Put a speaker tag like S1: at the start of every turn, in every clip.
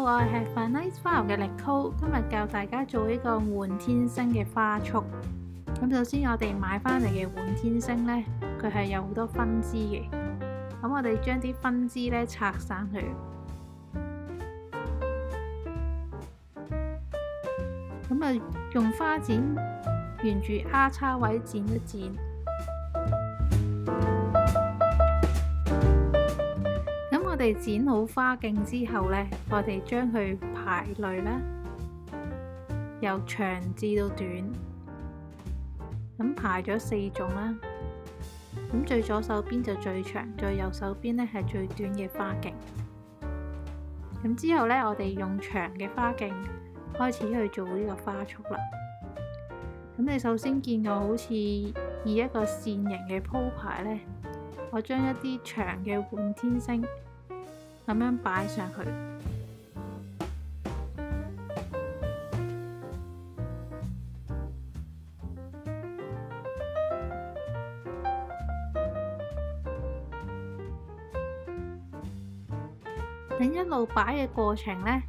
S1: Hello， 我係 Finite Flower 嘅力高，今日教大家做呢個換天星嘅花束。咁首先我哋買返嚟嘅換天星呢，佢係有好多分支嘅。咁我哋將啲分支呢拆散佢，咁啊用花剪沿住 R 叉位剪一剪。我哋剪好花徑之後呢，我哋將佢排類啦，由長至到短，咁排咗4種啦。咁最左手邊就最長，最右手邊呢係最短嘅花徑。咁之後呢，我哋用長嘅花徑開始去做呢個花束啦。咁你首先見我好似以一個扇形嘅鋪排呢，我將一啲長嘅換天星咁樣擺上去，等一路擺嘅過程呢，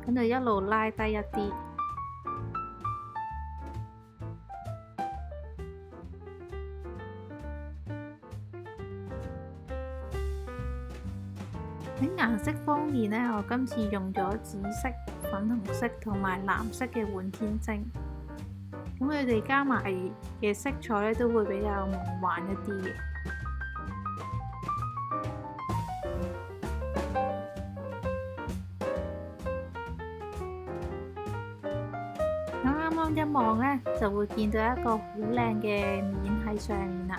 S1: 咁就一路拉低一啲。喺顏色方面呢，我今次用咗紫色、粉紅色同埋藍色嘅換天星，咁佢哋加埋嘅色彩呢都會比較夢幻一啲嘅。咁啱啱一望呢，就會見到一個好靚嘅面喺上面啦。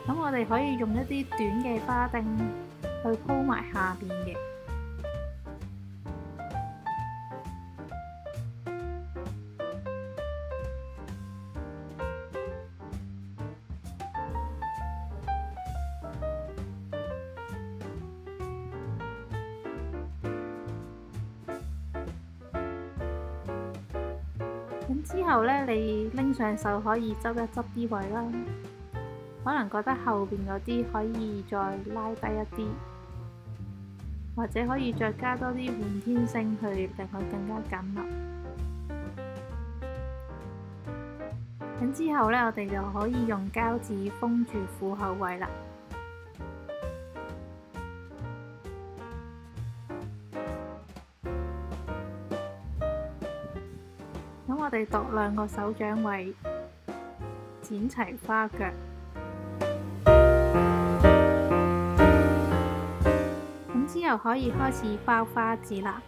S1: 咁我哋可以用一啲短嘅花釘去鋪埋下邊嘅。咁之後呢，你拎上手可以執一執啲位啦。可能覺得後邊嗰啲可以再拉低一啲，或者可以再加多啲換天星去令佢更加緊密。咁之後呢，我哋就可以用膠紙封住虎口位啦。咁我哋度2個手掌位，剪齊花腳。之後可以開始包花紙啦。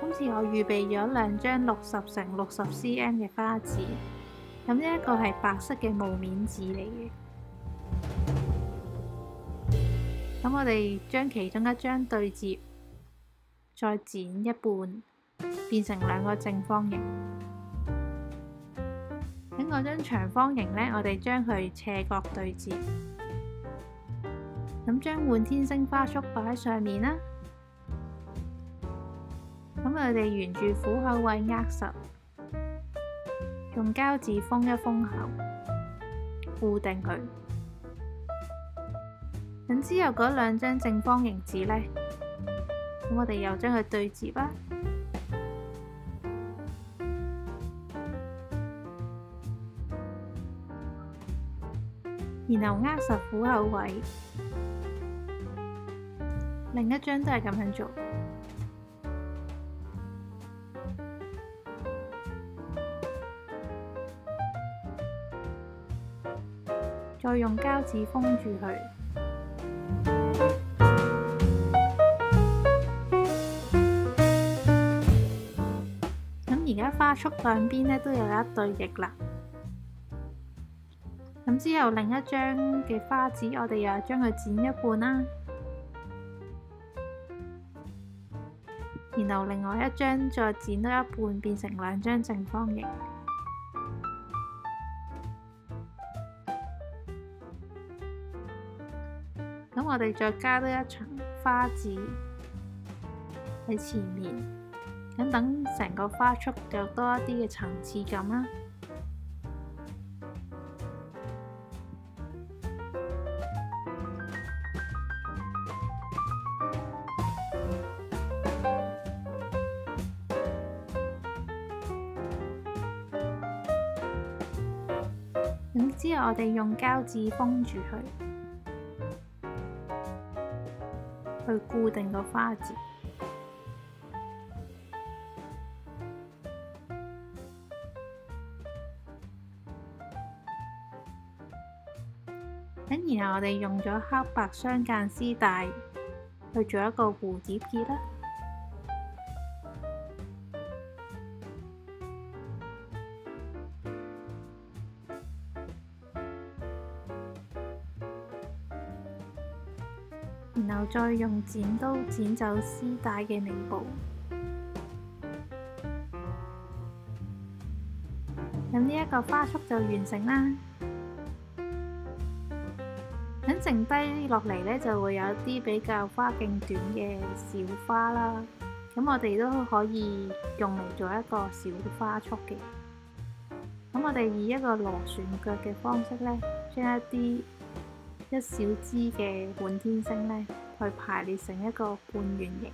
S1: 今次我預備咗2張60乘60 cm 嘅花紙，咁呢一個係白色嘅霧面紙嚟嘅。咁我哋將其中一張對折，再剪一半，變成2個正方形。喺嗰張長方形呢，我哋將佢斜角對折。咁將換天星花束擺喺上面啦。咁我哋沿住虎口位握實，用膠紙封一封口，固定佢。咁之後嗰2張正方形紙呢，咁我哋又將佢對折啦。然後握實虎口位。另一張都係咁樣做，再用膠紙封住佢。咁而家花束兩邊呢都有一對翼啦。咁之後另一張嘅花紙，我哋又將佢剪一半啦。然後另外一張再剪多一半，變成2張正方形。咁我哋再加多一層花紙喺前面，咁等成個花束有多一啲嘅層次感啦。之後我哋用膠紙封住佢，去固定個花字。咁然後我哋用咗黑白雙間絲帶去做一個蝴蝶結啦。然後再用剪刀剪走絲帶嘅尾部。咁呢一個花束就完成啦。咁剩低落嚟呢，就會有啲比較花徑短嘅小花啦。咁我哋都可以用嚟做一個小花束嘅。咁我哋以一個螺旋腳嘅方式呢，將一小支嘅滿天星呢，去排列成一個半圓形。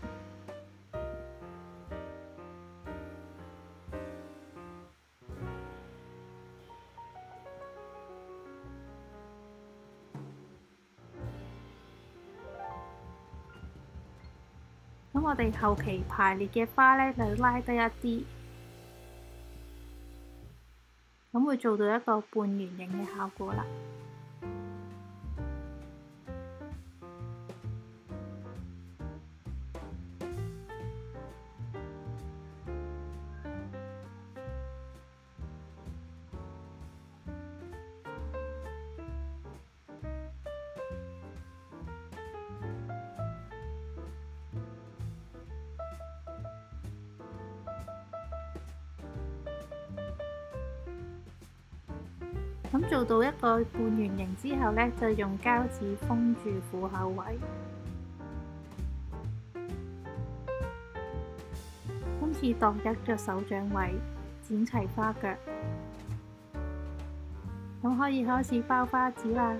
S1: 咁我哋後期排列嘅花呢，就拉低一啲，咁會做到一個半圓形嘅效果啦。咁做到一個半圓形之後呢，就用膠紙封住虎口位。今次度一個手掌位，剪齊花腳。咁可以開始包花紙啦。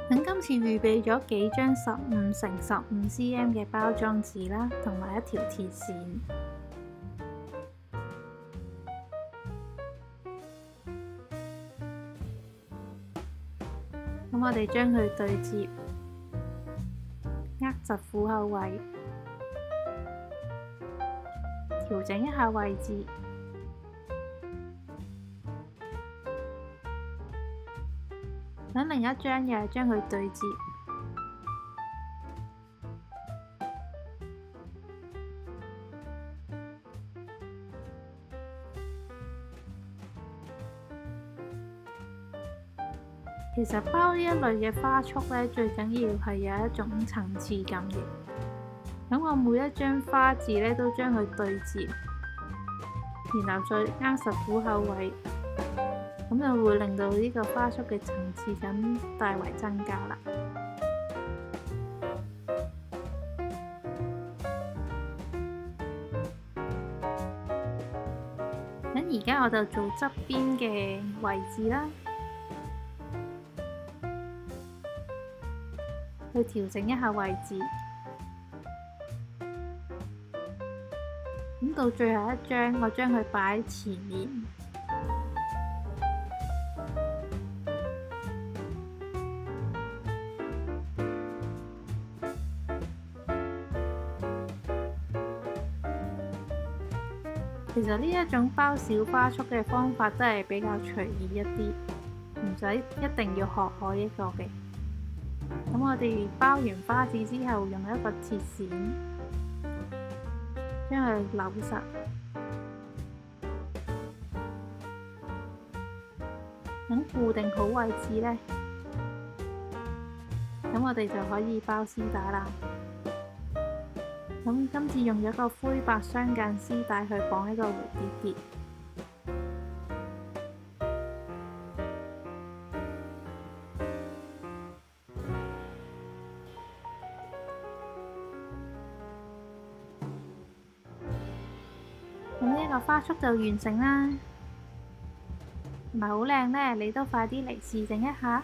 S1: 咁今次預備咗幾張15×15cm 嘅包裝紙啦，同埋一條鐵線。咁我哋將佢對接，握實虎口位，調整一下位置。咁另一張又係將佢對接。其實包呢一類嘅花束呢，最緊要係有一種層次感嘅。咁我每一張花字呢，都將佢對接，然後再握實虎口位，咁就會令到呢個花束嘅層次感大為增加啦。咁而家我就做側邊嘅位置啦。去調整一下位置，咁到最後一張，我將佢擺喺前面。其實呢一種包小花束嘅方法都係比較隨意一啲，唔使一定要學好呢個嘅。咁我哋包完花紙之後，用一個鐵線將佢扭實，咁固定好位置呢，咁我哋就可以包絲帶啦。咁今次用咗個灰白雙間絲帶去綁一個蝴蝶結。咁呢個花束就完成啦，唔係好靚呢？你都快啲嚟試整一下。